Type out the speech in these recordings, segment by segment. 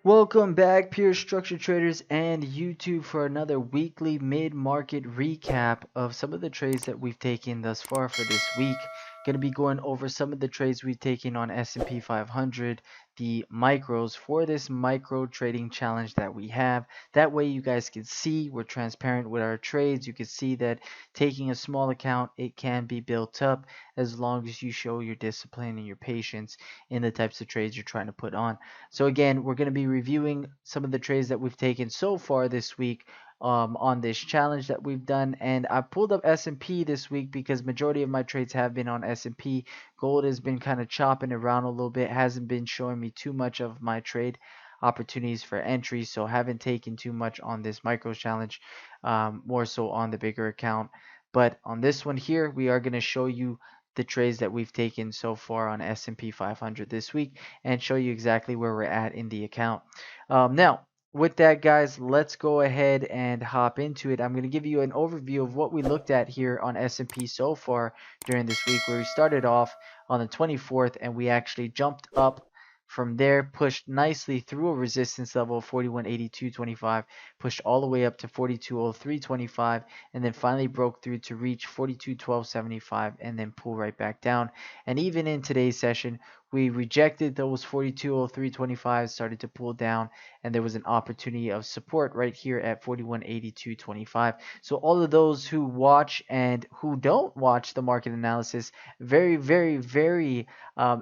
Welcome back, pure structure traders and YouTube, for another weekly mid-market recap of some of the trades that we've taken thus far for this week. Going to be going over some of the trades we've taken on S&P 500, the micros for this micro trading challenge that we have. That way you guys can see we're transparent with our trades. You can see that taking a small account, it can be built up as long as you show your discipline and your patience in the types of trades you're trying to put on. So again, we're going to be reviewing some of the trades that we've taken so far this week on this challenge that we've done. And I pulled up S&P this week because majority of my trades have been on S&P. Gold has been kind of chopping around a little bit, hasn't been showing me too much of my trade opportunities for entry, so haven't taken too much on this micro challenge, more so on the bigger account. But on this one here, we are going to show you the trades that we've taken so far on S&P 500 this week and show you exactly where we're at in the account. Now, with that, guys, let's go ahead and hop into it. I'm going to give you an overview of what we looked at here on S&P so far during this week, where we started off on the 24th and we actually jumped up from there, pushed nicely through a resistance level of 41.8225, pushed all the way up to 42.0325, and then finally broke through to reach 42.1275 and then pull right back down. And even in today's session, we rejected those 42.0325, started to pull down, and there was an opportunity of support right here at 41.8225. So all of those who watch and who don't watch the market analysis, very, very, very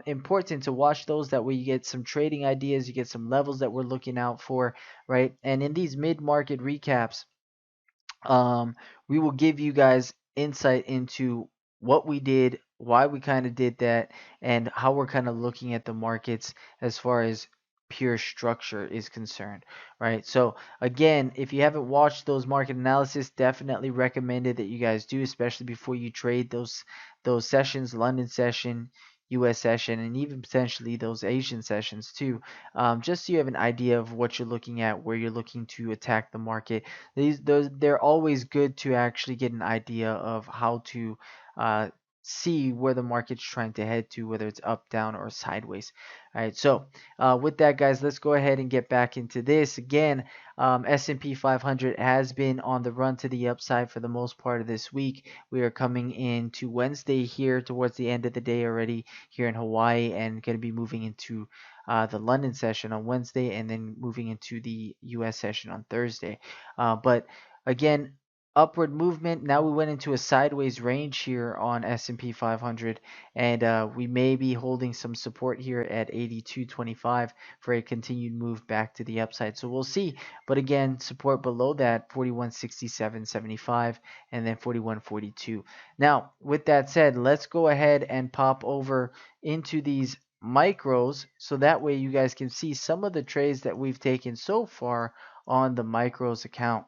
important to watch those. That way you get some trading ideas, you get some levels that we're looking out for, right? And in these mid-market recaps, um, we will give you guys insight into what we did, why we kind of did that, and how we're kind of looking at the markets as far as pure structure is concerned, right? So again, if you haven't watched those market analysis, definitely recommended that you guys do, especially before you trade those sessions, London session, US session, and even potentially those Asian sessions too, just so you have an idea of what you're looking at, where you're looking to attack the market. They're always good to actually get an idea of how to uh, see where the market's trying to head to, whether it's up, down, or sideways. All right, so with that, guys, let's go ahead and get back into this. Again, S&P 500 has been on the run to the upside for the most part of this week. We are coming into Wednesday here towards the end of the day already here in Hawaii, and going to be moving into the London session on Wednesday, and then moving into the US session on Thursday. But again, upward movement. Now we went into a sideways range here on S&P 500, and we may be holding some support here at 82.25 for a continued move back to the upside. So we'll see. But again, support below that 41.6775 and then 41.42. Now, with that said, let's go ahead and pop over into these micros, so that way you guys can see some of the trades that we've taken so far on the micros account.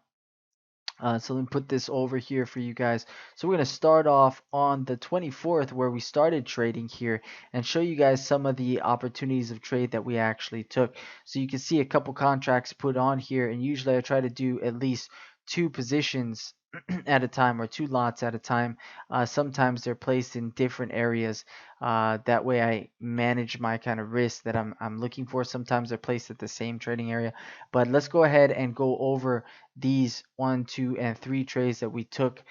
So let me put this over here for you guys. So we're going to start off on the 24th, where we started trading here, and show you guys some of the opportunities of trade that we actually took. So you can see a couple contracts put on here, and usually I try to do at least two positions at a time, or two lots at a time. Sometimes they're placed in different areas. That way I manage my kind of risk that I'm looking for. Sometimes they're placed at the same trading area. But let's go ahead and go over these 1, 2, and 3 trades that we took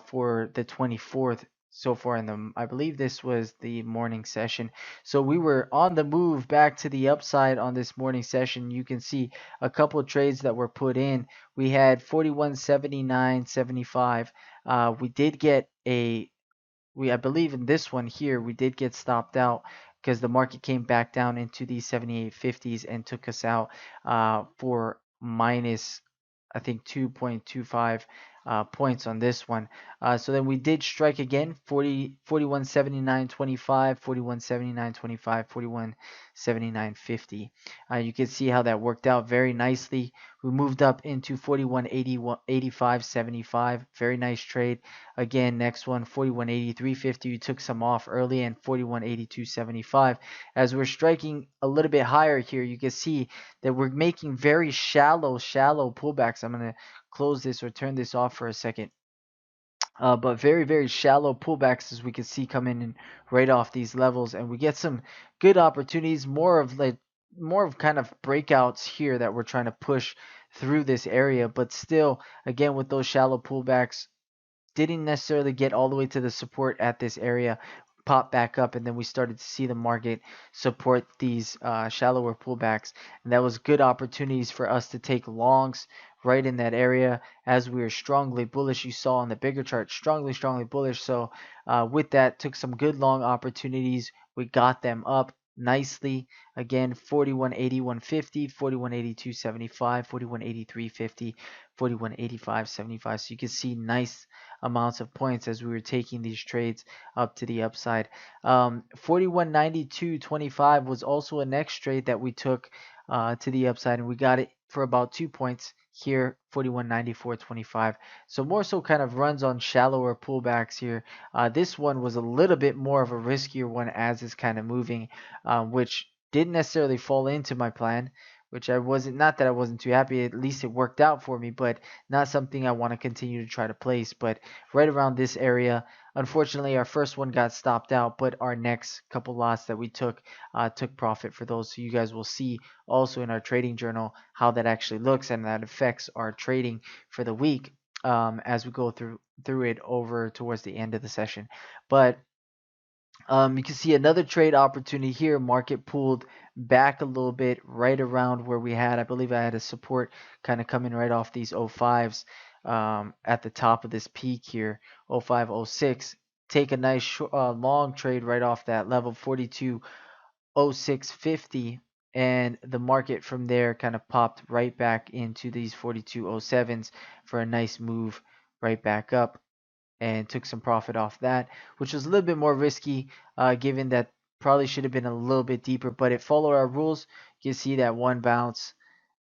for the 24th so far in the, I believe this was the morning session. So we were on the move back to the upside on this morning session. You can see a couple of trades that were put in. We had 41.7975. We did get I believe in this one here, we did get stopped out because the market came back down into the 78.50s and took us out for minus, I think, 2.25 points on this one. So then we did strike again, 41.7925, 41.7925, 41.7950. You can see how that worked out very nicely. We moved up into 41.8575. Very nice trade. Again, next one, 41.8350. You took some off early, and 41.8275. As we're striking a little bit higher here, you can see that we're making very shallow pullbacks. I'm going to close this or turn this off for a second. But very, very shallow pullbacks, as we can see, coming in right off these levels, and we get some good opportunities, more of like more of kind of breakouts here that we're trying to push through this area, but still, again, with those shallow pullbacks, didn't necessarily get all the way to the support at this area, pop back up, and then we started to see the market support these shallower pullbacks, and that was good opportunities for us to take longs right in that area as we were strongly bullish. You saw on the bigger chart, strongly bullish. So with that, took some good long opportunities. We got them up nicely. Again, 41.81.50, 41.82.75, 41.83.50, 41.85.75. So you can see nice amounts of points as we were taking these trades up to the upside. 41.92.25 was also a next trade that we took to the upside, and we got it for about 2 points here. 41.94.25. So more so kind of runs on shallower pullbacks here. This one was a little bit more of a riskier one as it's kind of moving, which didn't necessarily fall into my plan, which I wasn't, not that I wasn't too happy, at least it worked out for me, but not something I want to continue to try to place. But right around this area, unfortunately, our first one got stopped out, but our next couple lots that we took profit for those. So you guys will see also in our trading journal how that actually looks, and that affects our trading for the week as we go through it over towards the end of the session. But you can see another trade opportunity here. Market pulled back a little bit right around where we had, I believe I had a support kind of coming right off these 05s at the top of this peak here, 0506. Take a nice long trade right off that level, 42.0650. And the market from there kind of popped right back into these 42.07s for a nice move right back up, and took some profit off that, which was a little bit more risky, given that probably should have been a little bit deeper, but it followed our rules. You can see that one bounce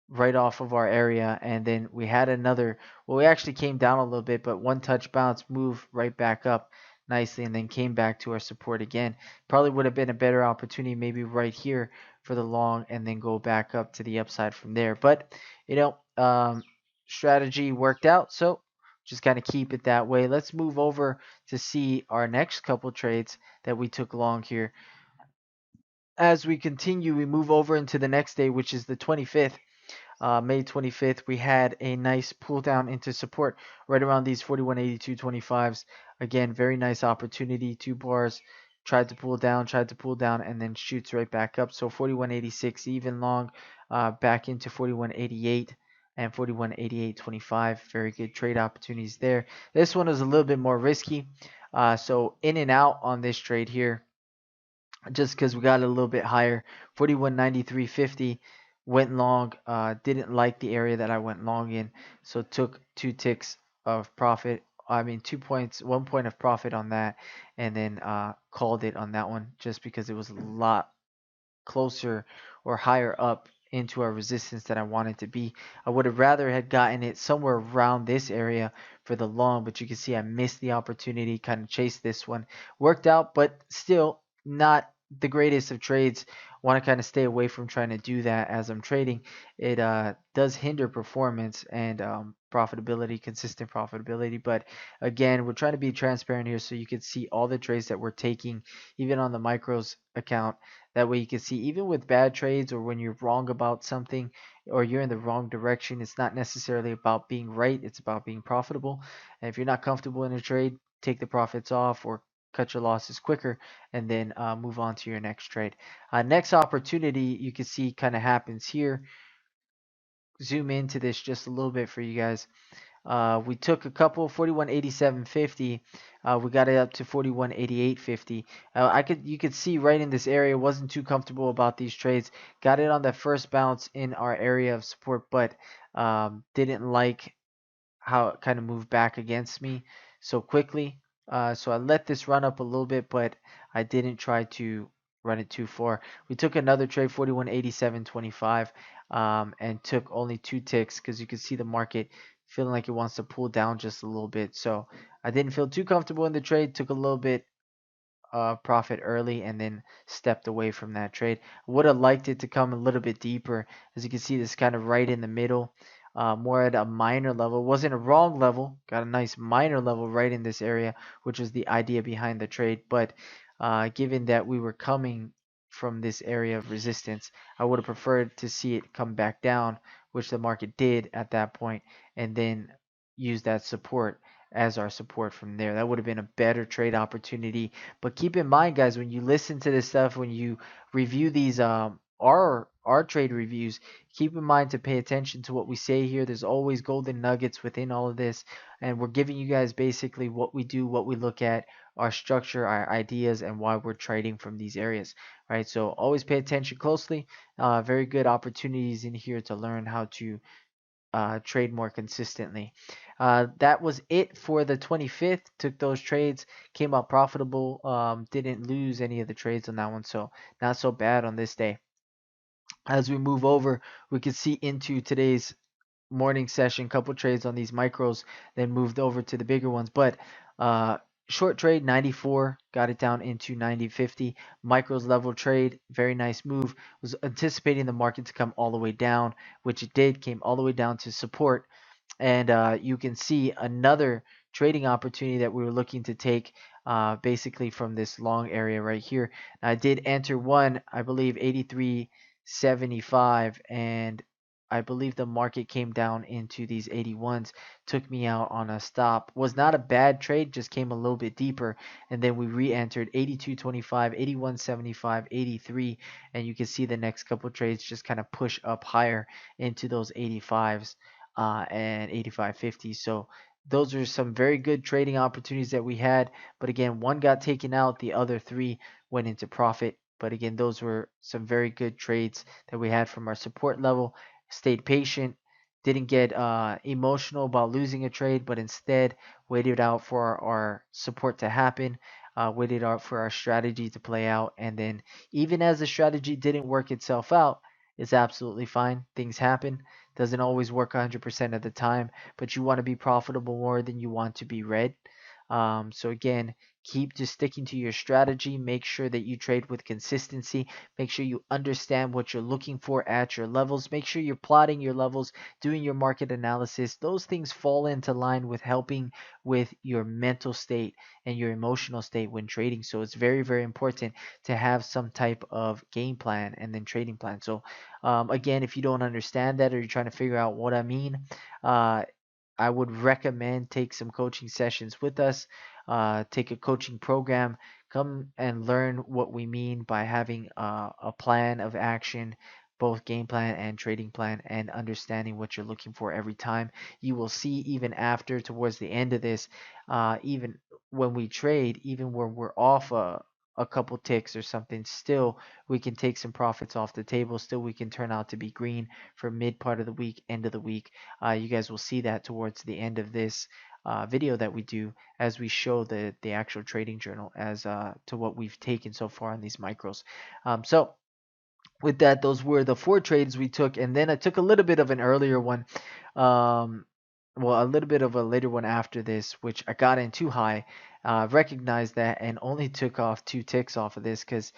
right off of our area, and then we had another, well, we actually came down a little bit, but one touch bounce, move right back up nicely, and then came back to our support again. Probably would have been a better opportunity maybe right here for the long, and then go back up to the upside from there. But you know, strategy worked out, so just kind of keep it that way. Let's move over to see our next couple trades that we took long here. As we continue, we move over into the next day, which is the 25th. May 25th, we had a nice pull down into support right around these 41.82.25s. Again, very nice opportunity. 2 bars, tried to pull down, and then shoots right back up. So 41.86 even long, back into 41.88 and 41.88.25. Very good trade opportunities there. This one is a little bit more risky. So in and out on this trade here, just because we got it a little bit higher. 41.93.50 went long. Didn't like the area that I went long in, so took 2 ticks of profit. I mean, 2 points, 1 point of profit on that, and then called it on that one just because it was a lot closer or higher up into our resistance that I wanted to be. I would have rather had gotten it somewhere around this area for the long, but you can see I missed the opportunity, kind of chased this one. Worked out, but still not the greatest of trades. Want to kind of stay away from trying to do that as I'm trading. It does hinder performance and profitability, consistent profitability. But again, we're trying to be transparent here so you can see all the trades that we're taking, even on the micros account. That way you can see even with bad trades or when you're wrong about something or you're in the wrong direction, it's not necessarily about being right, it's about being profitable. And if you're not comfortable in a trade, take the profits off or cut your losses quicker, and then move on to your next trade. Next opportunity you can see kind of happens here. Zoom into this just a little bit for you guys. We took a couple 41.87.50. We got it up to 41.88.50. You could see right in this area, wasn't too comfortable about these trades. Got it on that first bounce in our area of support, but didn't like how it kind of moved back against me so quickly. So I let this run up a little bit, but I didn't try to run it too far. We took another trade, 41.87.25, and took only 2 ticks because you can see the market feeling like it wants to pull down just a little bit. So I didn't feel too comfortable in the trade, took a little bit profit early, and then stepped away from that trade. Would have liked it to come a little bit deeper. As you can see, this kind of right in the middle, more at a minor level. Wasn't a wrong level. Got a nice minor level right in this area, which was the idea behind the trade. But given that we were coming from this area of resistance. I would have preferred to see it come back down, which the market did at that point, and then use that support as our support from there. That would have been a better trade opportunity. But keep in mind, guys, when you listen to this stuff, when you review these our trade reviews, keep in mind to pay attention to what we say here. There's always golden nuggets within all of this, and we're giving you guys basically what we do, what we look at, our structure, our ideas, and why we're trading from these areas, right? So always pay attention closely. Very good opportunities in here to learn how to trade more consistently. That was it for the 25th. Took those trades, came out profitable. Didn't lose any of the trades on that one, so not so bad on this day. As we move over, we can see into today's morning session, couple trades on these micros, then moved over to the bigger ones. But uh, short trade 94, got it down into 90.50. Micros level trade, very nice move. Was anticipating the market to come all the way down, which it did. Came all the way down to support, and you can see another trading opportunity that we were looking to take basically from this long area right here. I did enter one, I believe 83.75, and I believe the market came down into these 81s, took me out on a stop. Was not a bad trade, just came a little bit deeper, and then we re-entered 82.25, 81.75, 83, and you can see the next couple trades just kind of push up higher into those 85s and 85.50. So those are some very good trading opportunities that we had. But again, one got taken out, the other three went into profit. But again, those were some very good trades that we had from our support level. Stayed patient, didn't get emotional about losing a trade, but instead waited out for our support to happen, waited out for our strategy to play out. And then, even as the strategy didn't work itself out, it's absolutely fine. Things happen. Doesn't always work 100% of the time, but you want to be profitable more than you want to be red. So again, keep just sticking to your strategy. Make sure that you trade with consistency. Make sure you understand what you're looking for at your levels. Make sure you're plotting your levels, doing your market analysis. Those things fall into line with helping with your mental state and your emotional state when trading. So it's very, very important to have some type of game plan and then trading plan. So again, if you don't understand that or you're trying to figure out what I mean, uh, I would recommend take some coaching sessions with us, take a coaching program, come and learn what we mean by having a plan of action, both game plan and trading plan, and understanding what you're looking for every time. You will see even after, towards the end of this, even when we trade, even when we're off a couple ticks or something, still we can take some profits off the table. Still, we can turn out to be green for mid part of the week, end of the week. You guys will see that towards the end of this video that we do as we show the actual trading journal as to what we've taken so far on these micros. So with that, those were the four trades we took, and then I took a little bit of an earlier one, um, well, a little bit of a later one after this, which I got in too high, recognized that, and only took off 2 ticks off of this because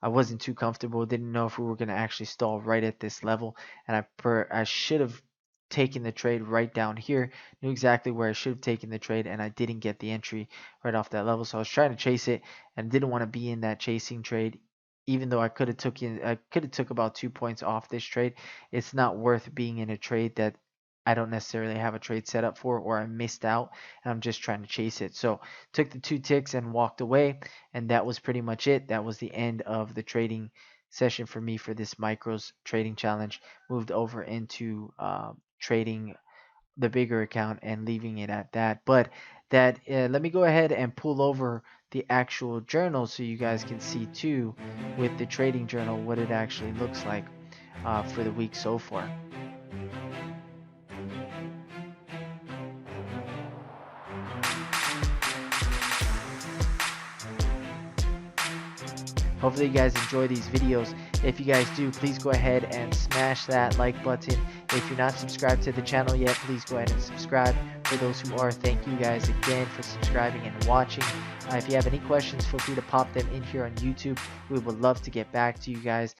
I wasn't too comfortable. Didn't know if we were going to actually stall right at this level, and I should have taken the trade right down here. Knew exactly where I should have taken the trade, and I didn't get the entry right off that level. So I was trying to chase it, and didn't want to be in that chasing trade. Even though I could have took about 2 points off this trade, it's not worth being in a trade that I don't necessarily have a trade set up for, or I missed out and I'm just trying to chase it. So took the 2 ticks and walked away, and that was pretty much it. That was the end of the trading session for me for this micros trading challenge. Moved over into trading the bigger account and leaving it at that. But that let me go ahead and pull over the actual journal so you guys can see too with the trading journal what it actually looks like for the week so far. Hopefully you guys enjoy these videos. If you guys do, please go ahead and smash that like button. If you're not subscribed to the channel yet, please go ahead and subscribe. For those who are, thank you guys again for subscribing and watching. If you have any questions, feel free to pop them in here on YouTube. We would love to get back to you guys.